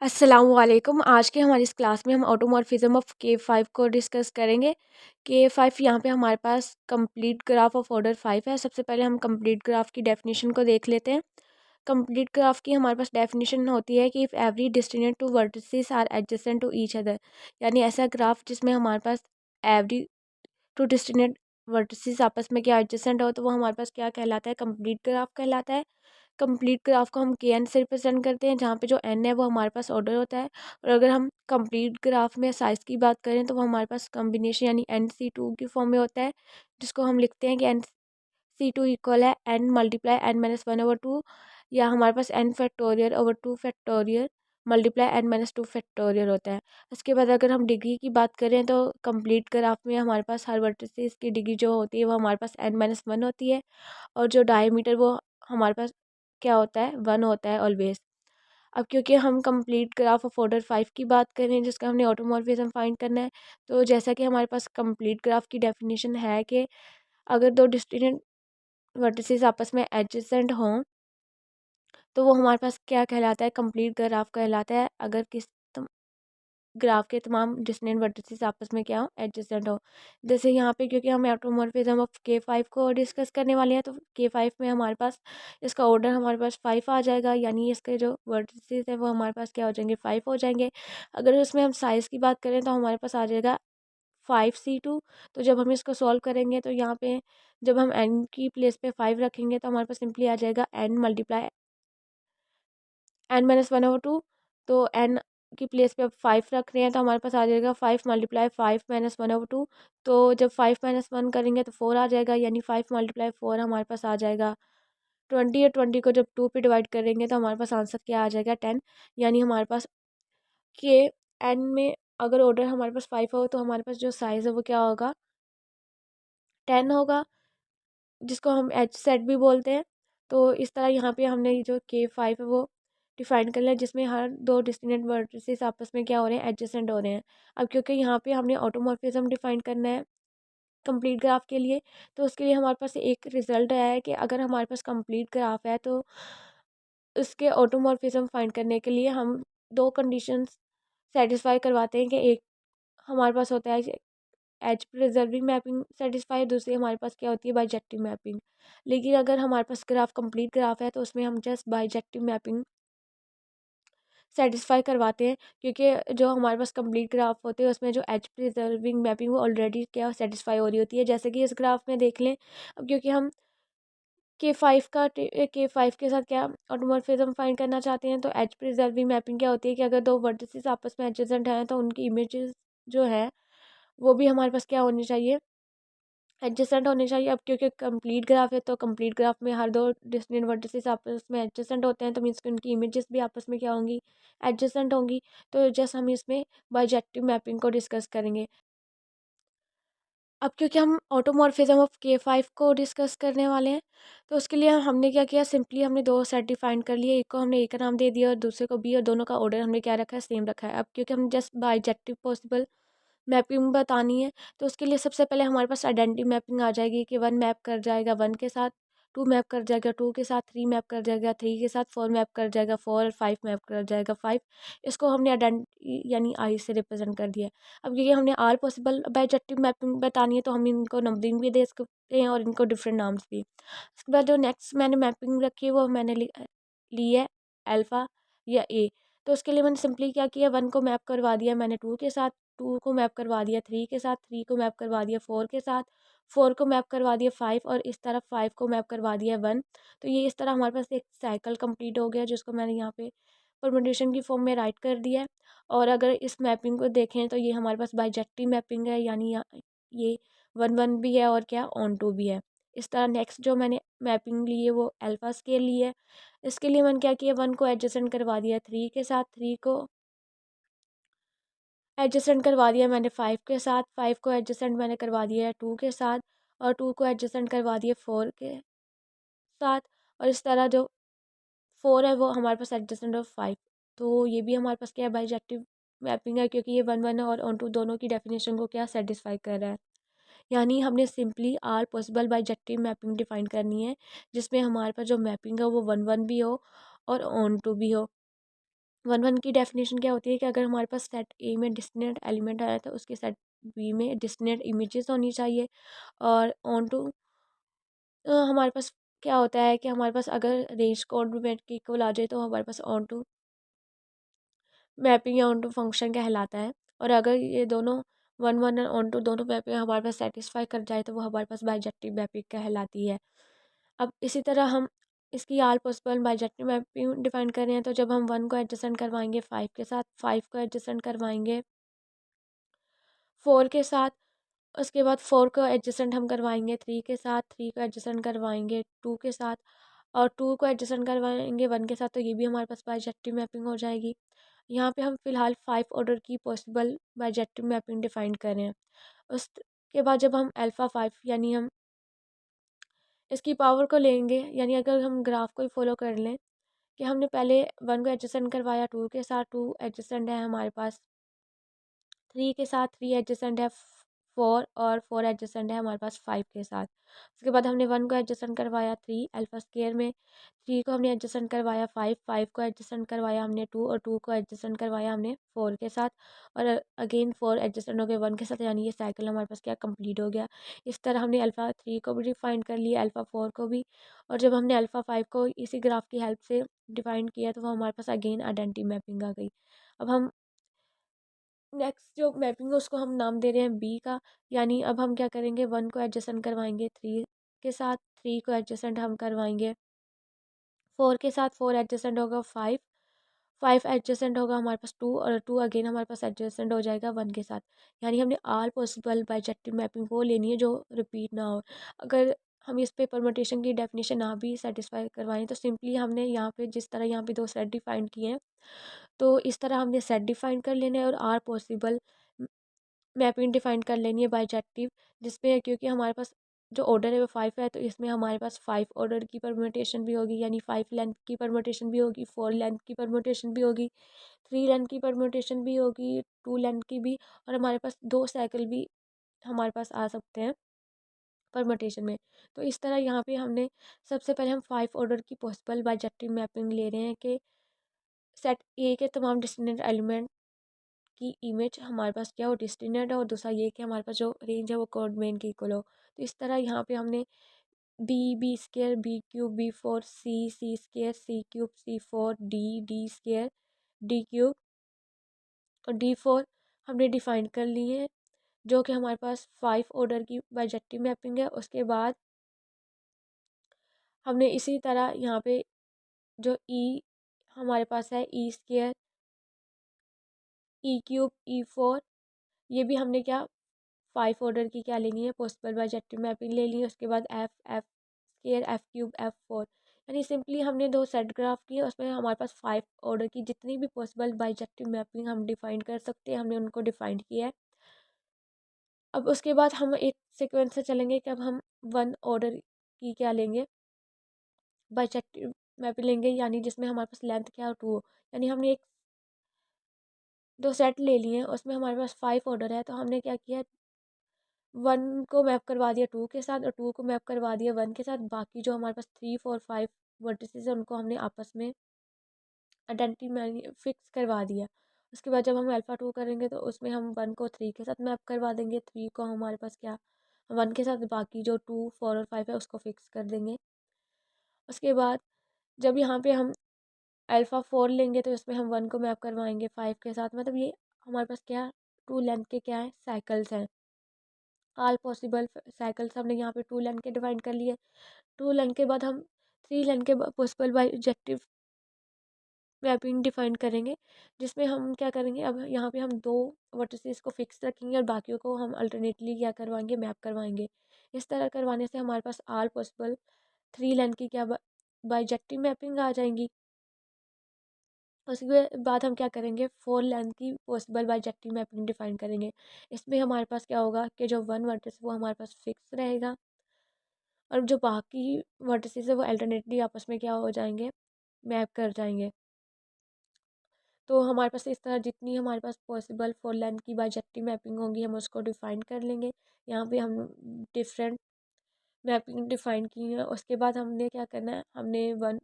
अस्सलामुअलैकुम। आज के हमारी इस क्लास में हम ऑटोमॉर्फिज्म ऑफ K5 को डिस्कस करेंगे। K5 यहाँ पे हमारे पास कंप्लीट ग्राफ ऑफ ऑर्डर 5 है। सबसे पहले हम कंप्लीट ग्राफ की डेफिनेशन को देख लेते हैं। कंप्लीट ग्राफ की हमारे पास डेफिनेशन होती है कि if every distinct two vertices are adjacent to each other, यानी ऐसा ग्राफ जिसमें हमारे पास एवरी टू डिस्टिनेंट वर्टिसेस आपस में क्या एडजेसेंट हो, तो वो हमारे पास क्या कहलाता है, कंप्लीट ग्राफ कहलाता है। कंप्लीट ग्राफ को हम के एन से रिप्रेजेंट करते हैं, जहाँ पे जो एन है वो हमारे पास ऑर्डर होता है। और अगर हम कंप्लीट ग्राफ में साइज़ की बात करें तो वो हमारे पास कॉम्बिनेशन यानी NC2 की फॉर्म में होता है, जिसको हम लिखते हैं कि NC2 इक्वल है n मल्टीप्लाई n-1/2, या हमारे पास n factorial factorial multiply n-2 factorial होता है। उसके बाद अगर हम डिग्री की बात करें तो कंप्लीट ग्राफ में हमारे पास हर वर्टिसेस की डिग्री जो होती है वो हमारे पास n-1 होती है, और जो डायमीटर वो हमारे पास क्या होता है, 1 होता है ऑलवेज। अब क्योंकि हम कंप्लीट ग्राफ ऑफ ऑर्डर 5 की बात कर रहे हैं जिसका हमने ऑटोमॉर्फिज्म फाइंड करना है, तो जैसा कि हमारे पास कंप्लीट ग्राफ की डेफिनेशन है कि अगर दो डिस्टिंक्ट वर्टिसेस आपस में एडजेसेंट हों तो वो हमारे पास क्या कहलाता है, कंप्लीट ग्राफ कहलाता है। अगर ग्राफ के तमाम डिस्टेंट वर्टिसेस आपस में क्या हो, एडजेसेंट हो। जैसे यहाँ पे क्योंकि हम ऑटोमॉर्फिज्म ऑफ K5 को डिस्कस करने वाले हैं, तो K5 में हमारे पास इसका ऑर्डर हमारे पास 5 आ जाएगा, यानी इसके जो वर्टिसेस हैं वो हमारे पास क्या हो जाएंगे, 5 हो जाएंगे। अगर उसमें हम साइज़ की बात करें तो हमारे पास आ जाएगा 5C2। तो जब हम इसको सॉल्व करेंगे तो यहाँ पे जब हम n की प्लेस पे 5 रखेंगे तो हमारे पास सिंपली आ जाएगा n मल्टीप्लाई n-1/2। तो n की प्लेस पे अब 5 रख रहे हैं तो हमारे पास आ जाएगा 5 मल्टीप्लाई 5-1/2। तो जब 5-1 करेंगे तो 4 आ जाएगा, यानी 5 मल्टीप्लाई 4 हमारे पास आ जाएगा 20, और 20 को जब 2 पे डिवाइड करेंगे तो हमारे पास आंसर क्या आ जाएगा, 10। यानी हमारे पास के एन में अगर ऑर्डर हमारे पास 5 हो तो हमारे पास जो साइज़ है वो क्या होगा, 10 होगा, जिसको हम एच सेट भी बोलते हैं। तो इस तरह यहाँ पे हमने जो K5 है वो डिफाइन कर लिया, जिसमें हर दो डिस्टिंक्ट वर्टिसेस आपस में क्या हो रहे हैं, एडजेसेंट हो रहे हैं। अब क्योंकि यहाँ पे हमने ऑटोमॉर्फिज्म डिफाइन करना है कंप्लीट ग्राफ के लिए, तो उसके लिए हमारे पास एक रिजल्ट आया है कि अगर हमारे पास कंप्लीट ग्राफ है तो उसके ऑटोमॉर्फिज्म फाइंड करने के लिए हम दो कंडीशंस सेटिस्फाई करवाते हैं कि एक हमारे पास होता है एज प्रिजर्विंग मैपिंग सेटिस्फाई, दूसरी हमारे पास क्या होती है, बाइजेक्टिव मैपिंग। लेकिन अगर हमारे पास ग्राफ कंप्लीट ग्राफ है तो उसमें हम जस्ट बाइजेक्टिव मैपिंग सेटिस्फाई करवाते हैं, क्योंकि जो हमारे पास कंप्लीट ग्राफ होते हैं उसमें जो एज प्रिजर्विंग मैपिंग वो ऑलरेडी क्या सेटिस्फाई हो रही होती है। जैसे कि इस ग्राफ में देख लें, अब क्योंकि हम K5 के साथ क्या ऑटोमॉर्फिज्म फाइंड करना चाहते हैं, तो एज प्रिजर्विंग मैपिंग क्या होती है कि अगर दो वर्टिसेस आपस में एडजेसेंट हैं तो उनकी इमेजेस जो है वो भी हमारे पास क्या होनी चाहिए, एडजेसेंट होने चाहिए। अब क्योंकि कंप्लीट ग्राफ है तो कंप्लीट ग्राफ में हर दो डिस्टिंक्ट वर्टिसेस आपस में एडजेसेंट होते हैं, तो मीन्स कि उनकी इमेजेस भी आपस में क्या होंगी, एडजेसेंट होंगी। तो जस्ट हम इसमें बाइजेक्टिव मैपिंग को डिस्कस करेंगे। अब क्योंकि हम ऑटोमॉर्फिज्म ऑफ K5 को डिस्कस करने वाले हैं, तो उसके लिए हमने क्या किया, सिंपली हमने दो सेट डिफाइन कर लिए, एक को हमने ए का नाम दे दिया और दूसरे को बी, और दोनों का ऑर्डर हमने क्या रखा है, सेम रखा है। अब क्योंकि हम जस्ट बाइजेक्टिव पॉसिबल मैपिंग बतानी है, तो उसके लिए सबसे पहले हमारे पास आइडेंटिटी मैपिंग आ जाएगी कि 1 मैप कर जाएगा 1 के साथ, 2 मैप कर जाएगा 2 के साथ, 3 मैप कर जाएगा 3 के साथ, 4 मैप कर जाएगा 4, और 5 मैप कर जाएगा 5। इसको हमने आइडेंटिटी यानी आई से रिप्रेजेंट कर दिया। अब क्योंकि हमने आल पॉसिबल बाइजेक्टिव मैपिंग बतानी है तो हम इनको नंबरिंग भी दे सकते हैं और इनको डिफरेंट नाम्स भी। उसके बाद जो नेक्स्ट मैंने मैपिंग रखी है वो मैंने ली है अल्फ़ा या ए। तो उसके लिए मैंने सिंपली क्या किया, 1 को मैप करवा दिया मैंने 2 के साथ, 2 को मैप करवा दिया 3 के साथ, 3 को मैप करवा दिया 4 के साथ, 4 को मैप करवा दिया 5, और इस तरफ 5 को मैप करवा दिया 1। तो ये इस तरह हमारे पास एक साइकिल कंप्लीट हो गया, जिसको मैंने यहाँ पे परमुटेशन की फॉर्म में राइट कर दिया है। और अगर इस मैपिंग को देखें तो ये हमारे पास बाइजेक्टिव मैपिंग है, यानी ये 1-1 भी है और क्या ऑन टू भी है। इस तरह नेक्स्ट जो मैंने मैपिंग ली है वो अल्फ़ा स्केल ली है। इसके लिए मैंने क्या किया, 1 को एडजेसेंट करवा दिया 3 के साथ, 3 को एडजेसेंट करवा दिया मैंने 5 के साथ, 5 को एडजेसेंट मैंने करवा दिया है 2 के साथ, और 2 को एडजेसेंट करवा दिया 4 के साथ, और इस तरह जो 4 है वो हमारे पास एडजेसेंट ऑफ 5। तो ये भी हमारे पास क्या है, बाइजेक्टिव मैपिंग है, क्योंकि ये 1-1 और ऑन टू दोनों की डेफिनेशन को क्या सेटिस्फाई कर रहा है। यानी हमने सिंपली आल पॉसिबल बाइजेक्टिव मैपिंग डिफाइन करनी है, जिसमें हमारे पास जो मैपिंग है वो 1-1 भी हो और ऑन टू भी हो। वन की डेफिनेशन क्या होती है कि अगर हमारे पास सेट ए में डिस्टिनेट एलिमेंट आया तो उसके सेट बी में डिस्टिनेट इमेजेस होनी चाहिए। और ऑन टू हमारे पास क्या होता है कि हमारे पास अगर रेंज कॉम्प्लीमेंट की इक्वल आ जाए तो हमारे पास ऑन टू मैपिंग या ऑन टू फंक्शन कहलाता है। और अगर ये दोनों वन वन और ऑन टू दोनों मैपिंग हमारे पास सेटिस्फाई कर जाए तो वो हमारे पास बाइजेक्टिव मैपिंग कहलाती है। अब इसी तरह हम इसकी आल पॉसिबल बाइजेक्टिव मैपिंग डिफाइन कर रहे हैं, तो जब हम वन को एडजसेंट करवाएंगे फाइव के साथ, फाइव को एडजसेंट करवाएंगे फोर के साथ, उसके बाद फोर को एडजसेंट हम करवाएंगे थ्री के साथ, थ्री को एडजसेंट करवाएंगे टू के साथ, और टू को एडजसेंट करवाएंगे वन के साथ, तो ये भी हमारे पास बाइजेक्टिव मैपिंग हो जाएगी। यहाँ पे हम फिलहाल फाइव ऑर्डर की पॉसिबल बाइजेक्टिव मैपिंग डिफाइन कर रहे हैं। उसके बाद जब हम अल्फ़ा फाइव यानी हम इसकी पावर को लेंगे, यानी अगर हम ग्राफ को ही फॉलो कर लें कि हमने पहले वन को एडजसेंट करवाया टू के साथ, टू एडजसेंट है हमारे पास थ्री के साथ, थ्री एडजसेंट है फोर, और फोर एडजसेंट है हमारे पास फाइव के साथ। उसके बाद हमने वन को एडजसेंट करवाया थ्री अल्फा स्केयर में, थ्री को हमने एडजसेंट करवाया फाइव, फाइव को एडजसेंट करवाया हमने टू, और टू को एडजसेंट करवाया हमने फोर के साथ, और अगेन फोर एडजसेंट हो गए वन के साथ, यानी ये साइकिल हमारे पास क्या कंप्लीट हो गया। इस तरह हमने अल्फ़ा थ्री को भी डिफाइन कर लिया, अल्फ़ा फोर को भी, और जब हमने अल्फ़ा फाइव को इसी ग्राफ की हेल्प से डिफाइन किया तो वो हमारे पास अगेन आइडेंटिटी मैपिंग आ गई। अब हम नेक्स्ट जो मैपिंग है उसको हम नाम दे रहे हैं बी का, यानी अब हम क्या करेंगे, वन को एडजसेंट करवाएंगे थ्री के साथ, थ्री को एडजसेंट हम करवाएंगे फोर के साथ, फोर एडजसेंट होगा फाइव, फाइव एडजसेंट होगा हमारे पास टू, और टू अगेन हमारे पास एडजसेंट हो जाएगा वन के साथ। यानी हमने ऑल पॉसिबल बाइजेक्टिव मैपिंग वो लेनी है जो रिपीट ना हो। अगर हम इस पे परमुटेशन की डेफिनेशन ना भी सेटिस्फाई करवाएं तो सिंपली हमने यहाँ पे जिस तरह यहाँ पे दो सेट डिफाइन किए हैं तो इस तरह हमने सेट डिफाइन कर लेना है और आर पॉसिबल मैपिंग डिफाइन कर लेनी है बाइजेक्टिव, जिसपे क्योंकि हमारे पास जो ऑर्डर है वो फाइव है तो इसमें हमारे पास फाइव ऑर्डर की परमुटेशन भी होगी, यानी फाइव लेंथ की परमुटेशन भी होगी, फोर लेंथ की परमुटेशन भी होगी, थ्री लेंथ की परमुटेशन भी होगी, टू लेंथ की भी, और हमारे पास दो साइकिल भी हमारे पास आ सकते हैं परमुटेशन में। तो इस तरह यहाँ पे हमने सबसे पहले हम फाइव ऑर्डर की पॉसिबल बाइजेक्टिव मैपिंग ले रहे हैं कि सेट ए के तमाम डिस्टिनेंट एलिमेंट की इमेज हमारे पास क्या हो डिस्टिनेंट है, और दूसरा ये कि हमारे पास जो रेंज है वो कोड मेन की इक्वल हो। तो इस तरह यहाँ पे हमने B square B cube B four C square C cube C four D square D cube और डी फोर हमने डिफाइन कर लिए हैं, जो कि हमारे पास फाइव ऑर्डर की बाइजेक्टिव मैपिंग है। उसके बाद हमने इसी तरह यहाँ पे जो हमारे पास है ई स्केयर ई क्यूब ई फोर, ये भी हमने क्या फाइव ऑर्डर की क्या लेनी है पॉसिबल बाइजेक्टिव मैपिंग ले ली है। उसके बाद F F square F cube F four, यानी सिंपली हमने दो सेट ग्राफ किए, उसमें हमारे पास फाइव ऑर्डर की जितनी भी पॉसिबल बाइजेक्टिव मैपिंग हम डिफाइन कर सकते हैं हमने उनको डिफाइन किया है। अब उसके बाद हम एक सीक्वेंस से चलेंगे कि अब हम वन ऑर्डर की क्या लेंगे बाइजेक्टिव मैपिंग लेंगे, यानी जिसमें हमारे पास लेंथ क्या हो टू हो। यानी हमने एक दो सेट ले लिए हैं उसमें हमारे पास फाइव ऑर्डर है, तो हमने क्या किया वन को मैप करवा दिया टू के साथ और टू को मैप करवा दिया वन के साथ, बाकी जो हमारे पास थ्री फोर फाइव वर्टिसेस है उनको हमने आपस में आइडेंटिटी फिक्स करवा दिया। उसके बाद जब हम अल्फ़ा टू करेंगे तो उसमें हम वन को थ्री के साथ मैप करवा देंगे, थ्री को हमारे पास क्या वन के साथ, बाकी जो टू फोर और फाइव है उसको फिक्स कर देंगे। उसके बाद जब यहाँ पे हम अल्फ़ा फोर लेंगे तो इसमें हम वन को मैप करवाएंगे फाइव के साथ, मतलब ये हमारे पास क्या टू लेंथ के क्या है साइकिल्स हैं, ऑल पॉसिबल साइकिल्स हमने यहाँ पे टू लेंथ के डिफाइन कर लिए। टू लेंथ के बाद हम थ्री लेंथ के पॉसिबल बाइजेक्टिव मैपिंग डिफाइन करेंगे, जिसमें हम क्या करेंगे अब यहाँ पे हम दो वर्टिसेस को फिक्स रखेंगे और बाकियों को हम अल्टरनेटली क्या करवाएंगे मैप करवाएंगे। इस तरह करवाने से हमारे पास ऑल पॉसिबल थ्री लेंथ की क्या बाइजेक्टिव मैपिंग आ जाएंगी। उसके बाद हम क्या करेंगे फोर लेंथ की पॉसिबल बाइजेक्टिव मैपिंग डिफाइन करेंगे। इसमें हमारे पास क्या होगा कि जो वन वर्टिस वो हमारे पास फिक्स रहेगा और जो बाकी वर्टिसेस है वो अल्टरनेटली आपस में क्या हो जाएंगे मैप कर जाएंगे। तो हमारे पास इस तरह जितनी हमारे पास पॉसिबल फोर लेंथ की बाइजेक्टिव मैपिंग होंगी हम उसको डिफाइन कर लेंगे। यहाँ पे हम डिफरेंट मैपिंग डिफाइन की है। उसके बाद हमने क्या करना है हमने वन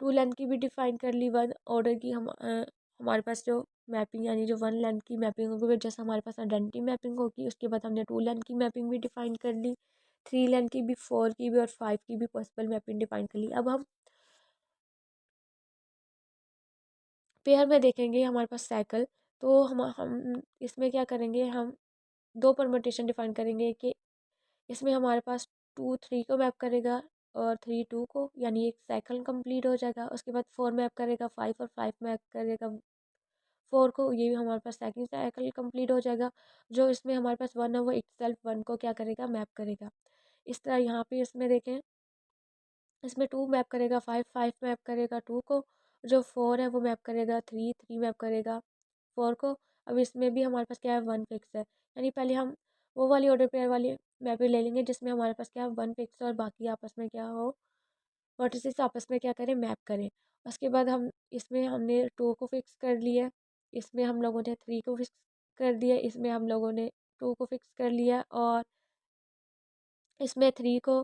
टू लेंथ की भी डिफाइन कर ली, वन ऑर्डर की हमारे पास जो मैपिंग यानी जो वन लेंथ की मैपिंग होगी, जैसे हमारे पास आइडेंटिटी मैपिंग होगी, उसके बाद हमने टू लेंथ की मैपिंग भी डिफाइन कर ली, थ्री लेंथ की भी, फोर की भी और फाइव की भी पॉसिबल मैपिंग डिफाइन कर ली। अब हम पेयर में देखेंगे हमारे पास साइकिल, तो हम इसमें क्या करेंगे, हम दो परमुटेशन डिफाइन करेंगे कि इसमें हमारे पास टू थ्री को मैप करेगा और थ्री टू को, यानी एक साइकिल कंप्लीट हो जाएगा। उसके बाद फोर मैप करेगा फाइव और फाइव मैप करेगा फोर को, ये भी हमारे पास सेकंड साइकिल कंप्लीट हो जाएगा। जो इसमें हमारे पास वन है वो इटसेल्फ वन को क्या करेगा, मैप करेगा। इस तरह यहाँ पे इसमें देखें, इसमें टू मैप करेगा फाइव, फाइव मैप करेगा टू को, जो फोर है वो मैप करेगा थ्री, थ्री मैप करेगा फोर को। अब इसमें भी हमारे पास क्या है, वन फिक्स है, यानी पहले हम वो वाली ऑर्डर पेयर वाली मैपिंग ले लेंगे जिसमें हमारे पास क्या है, वन फिक्स और बाकी आपस में क्या हो, वर्टिसेस आपस में क्या करें, मैप करें। उसके बाद हम इसमें हमने टू को फिक्स कर लिया, इसमें हम लोगों ने थ्री को फिक्स कर दिया, इसमें हम लोगों ने टू को फिक्स कर लिया और इसमें थ्री को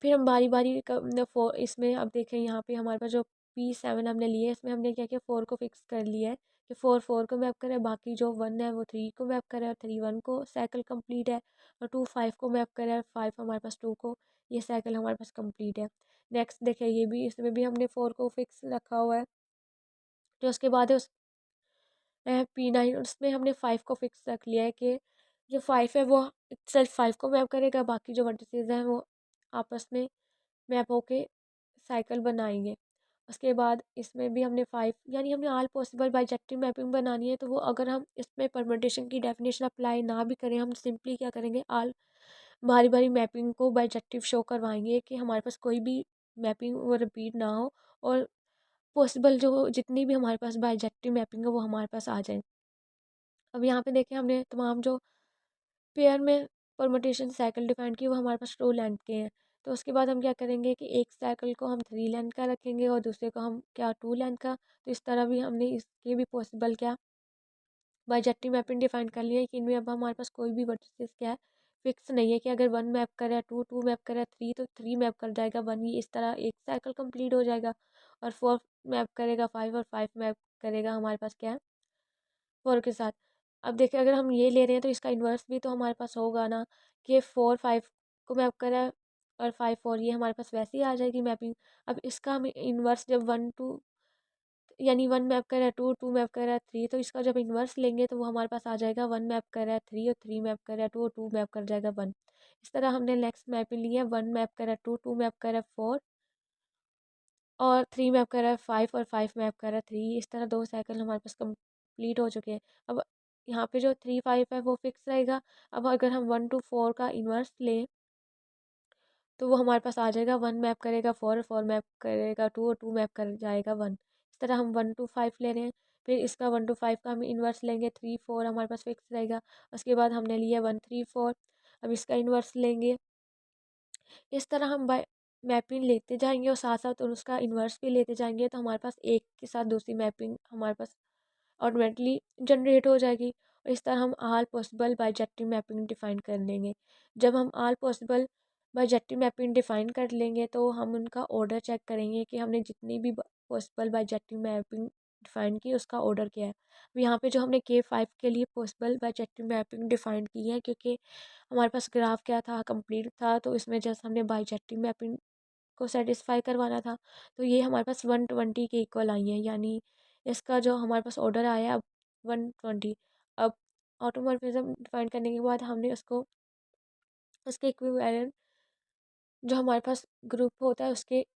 फिर हम बारी बारी फोर, इसमें अब देखें यहाँ पे हमारे पास जो P7 हमने लिए, इसमें हमने क्या किया, फोर को फिक्स कर लिया है कि फोर फोर को मैप करे, बाकी जो वन है वो थ्री को मैप करे और थ्री वन को, साइकिल कंप्लीट है। और टू फाइव को मैप करे और फाइव हमारे पास टू को, ये साइकिल हमारे पास कंप्लीट है। नेक्स्ट देखें, ये भी इसमें भी हमने फोर को फिक्स रखा हुआ है। जो उसके बाद है उस P9, उसमें हमने फाइव को फिक्स रख लिया है कि जो फाइव है वो सिर्फ फाइव को मैप करेगा, बाकी जो वर्टिसेस हैं वो आपस में मैप होके साइकिल बनाएंगे। उसके बाद इसमें भी हमने फाइव, यानी हमने ऑल पॉसिबल बाइजेक्टिव मैपिंग बनानी है, तो वो अगर हम इसमें परमुटेशन की डेफिनेशन अप्लाई ना भी करें, हम सिंपली क्या करेंगे, ऑल बारी बारी मैपिंग को बाइजेक्टिव शो करवाएंगे कि हमारे पास कोई भी मैपिंग वो रिपीट ना हो और पॉसिबल जो जितनी भी हमारे पास बाइजेक्टिव मैपिंग है वो हमारे पास आ जाए। अब यहाँ पे देखें, हमने तमाम जो पेयर में परमुटेशन साइकिल डिफाइन की वो हमारे पास टू लेंथ के हैं। तो उसके बाद हम क्या करेंगे कि एक साइकिल को हम थ्री लेंथ का रखेंगे और दूसरे को हम क्या, टू लेंथ का। तो इस तरह भी हमने इसके भी पॉसिबल क्या, बाइजेक्टिव मैपिंग डिफाइन कर लिया है कि इनमें अब हमारे पास कोई भी वर्टिसेस क्या है, फिक्स नहीं है कि अगर वन मैप करे टू, टू मैप करे थ्री, तो थ्री मैप कर जाएगा वन, ये इस तरह एक साइकिल कंप्लीट हो जाएगा। और फोर मैप करेगा फाइव और फाइव मैप करेगा हमारे पास क्या है, फोर के साथ। अब देखिए, अगर हम ये ले रहे हैं तो इसका इन्वर्स भी तो हमारे पास होगा ना, कि फोर फाइव को मैप करा है और फाइव फोर, ये हमारे पास वैसे ही आ जाएगी मैपिंग। अब इसका हम इन्वर्स जब वन टू, यानी वन मैप कर रहा है टू, टू मैप कर रहा है थ्री, तो इसका जब इन्वर्स लेंगे तो वो हमारे पास आ जाएगा वन मैप कर रहा है थ्री और थ्री मैप कर रहा है टू और टू मैप कर जाएगा वन। इस तरह हमने नेक्स्ट मैपिंग ली है, वन मैप कर रहा है टू, टू मैप कर रहा है फोर और थ्री मैप कर रहा है फाइव और फाइव मैप कर रहा है थ्री। इस तरह दो साइकिल हमारे पास कंप्लीट हो चुके हैं। अब यहाँ पे जो थ्री फाइव है वो फिक्स रहेगा। अब अगर हम वन टू फोर का इन्वर्स लें तो वो हमारे पास आ जाएगा, वन मैप करेगा फोर, फोर मैप करेगा टू और टू मैप कर जाएगा वन। इस तरह हम वन टू फाइव ले रहे हैं, फिर इसका वन टू फाइव का हम इन्वर्स लेंगे, थ्री फोर हमारे पास फिक्स रहेगा। उसके बाद हमने लिया वन थ्री फोर, अब इसका इन्वर्स लेंगे। इस तरह हम बाय मैपिंग लेते जाएंगे और साथ साथ उसका इन्वर्स भी लेते जाएंगे, तो हमारे पास एक के साथ दूसरी मैपिंग हमारे पास ऑटोमेटिकली जनरेट हो जाएगी। और इस तरह हम all possible bijective mapping define कर लेंगे। जब हम all possible bijective mapping define कर लेंगे तो हम उनका ऑर्डर चेक करेंगे कि हमने जितनी भी पॉसिबल बाइजेक्टिव मैपिंग डिफाइन की उसका ऑर्डर क्या है। अब यहाँ पे जो हमने K5 के लिए पॉसिबल बाइजेक्टिव मैपिंग डिफाइन की है, क्योंकि हमारे पास ग्राफ क्या था, कंप्लीट था, तो इसमें जैसे हमने बाइजेक्टिव मैपिंग को सेटिस्फाई करवाना था, तो ये हमारे पास 120 के इक्वल आई है, यानी इसका जो हमारे पास ऑर्डर आया है अब 120। अब ऑटोमॉर्फिज्म डिफाइन करने के बाद हमने उसको उसके इक्विवेलेंट जो हमारे पास ग्रुप होता है उसके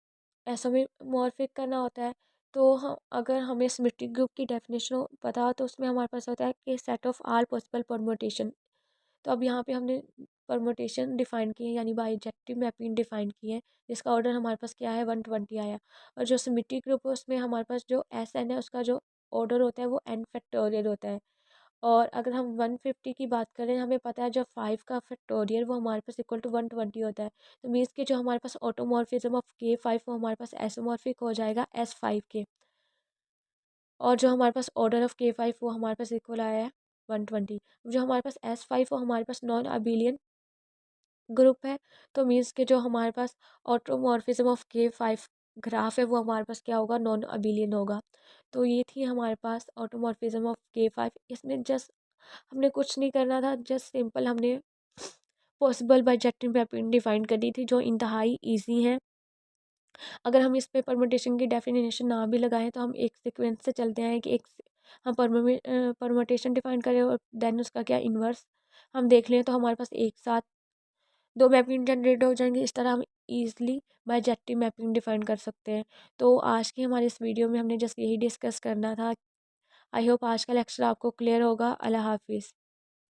एसोमॉर्फिक करना होता है। तो हम अगर हमें सिमेट्रिक ग्रुप की डेफिनेशन पता हो तो उसमें हमारे पास होता है कि set of all possible permutation. तो अब यहाँ पे हमने परमुटेशन डिफाइन की है, यानी बाइजेक्टिव मैपिंग डिफाइन की है, जिसका ऑर्डर हमारे पास क्या है, 120 आया। और जो सिमेट्रिक ग्रुप है उसमें हमारे पास जो एस एन है उसका जो ऑर्डर होता है वो एन फैक्टोरियल होता है। और अगर हम 150 की बात करें, हमें पता है जो फाइव का फैक्टोरियल वो हमारे पास इक्वल टू 120 होता है। तो मीन्स कि जो हमारे पास ऑटोमॉर्फिज्म ऑफ K5 वो हमारे पास एसोमॉर्फिक हो जाएगा S5 के। और जो हमारे पास ऑर्डर ऑफ K5 वो हमारे पास इक्वल आया है 120। जो हमारे पास S5 वो हमारे पास नॉन अबिलियन ग्रुप है, तो मीन्स के जो हमारे पास ऑटोमॉर्फिज्म ऑफ K5 ग्राफ है वो हमारे पास क्या होगा, नॉन अबिलियन होगा। तो ये थी हमारे पास ऑटोमॉर्फिज्म ऑफ K5। इसमें जस्ट हमने कुछ नहीं करना था, जस्ट सिंपल हमने पॉसिबल बाइजेक्टिव मैपिंग डिफाइन करनी थी जो इंतहाई ईजी है। अगर हम इस पे परमुटेशन की डेफिनेशन ना भी लगाएं तो हम एक सीक्वेंस से चलते हैं कि हम परमुटेशन डिफाइन करें और देन उसका क्या इन्वर्स हम देख लें, तो हमारे पास एक साथ दो मैपिंग जनरेट हो जाएंगे। इस तरह हम ईजिली बाइजेक्टिव मैपिंग डिफाइन कर सकते हैं। तो आज की हमारे इस वीडियो में हमने जस्ट यही डिस्कस करना था। आई होप आज का लेक्चर आपको क्लियर होगा। अल्लाह हाफिज़।